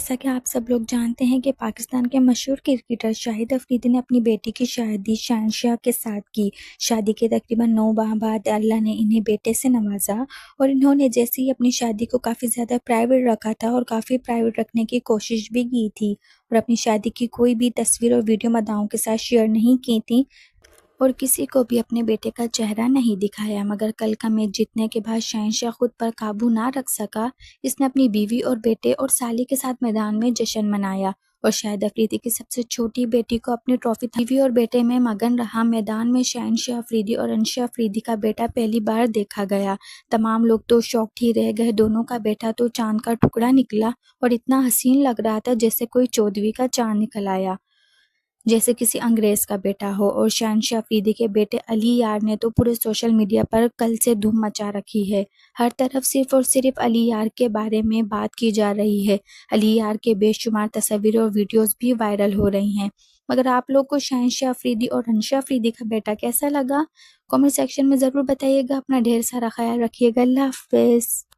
جیسا کہ آپ سب لوگ جانتے ہیں کہ پاکستان کے مشہور کرکٹر شاہد افریدی نے اپنی بیٹی کی شادی شہنشاہ کے ساتھ کی۔ شادی کے تقریباً 9 ماہ بعد اللہ نے انہیں بیٹے سے نوازا اور انہوں نے جیسے ہی اپنی شادی کو کافی زیادہ پرائیویٹ رکھا تھا اور کافی پرائیویٹ رکھنے کی کوشش بھی کی تھی اور اپنی شادی کی کوئی بھی تصویر اور ویڈیو مداحوں کے ساتھ شیئر نہیں کی تھی اور کسی کو بھی اپنے بیٹے کا چہرہ نہیں دکھایا، مگر کل کا میچ جیتنے کے بعد شہنشاہ خود پر قابو نہ رکھ سکا۔ اس نے اپنی بیوی اور بیٹے اور سالی کے ساتھ میدان میں جشن منایا اور شاہد افریدی کی سب سے چھوٹی بیٹی کو اپنی ٹرافی بیوی اور بیٹے میں مگن رہا۔ میدان میں شہنشاہ افریدی اور انشا افریدی کا بیٹا پہلی بار دیکھا گیا۔ تمام لوگ تو شاکڈ ہی رہ گئے، دونوں کا بیٹا تو چاند کا ٹکڑا نکلا اور اتنا حسین لگ رہا تھا جیسے کوئی 14ویں کا چاند نکل آیا، جیسے کسی انگریز کا بیٹا ہو۔ اور شہنشاہ افریدی کے بیٹے علی یار نے تو پورے سوشل میڈیا پر کل سے دھوم مچا رکھی ہے۔ ہر طرف صرف اور صرف علی یار کے بارے میں بات کی جا رہی ہے۔ علی یار کے بے شمار تصاویر اور ویڈیوز بھی وائرل ہو رہی ہیں۔ مگر آپ لوگ کو شہنشاہ افریدی اور انشا افریدی کا بیٹا کیسا لگا؟ کامنٹ سیکشن میں ضرور بتائیے گا۔ اپنا ڈھیر سارا خیال رکھیے گا۔ اللہ حافظ۔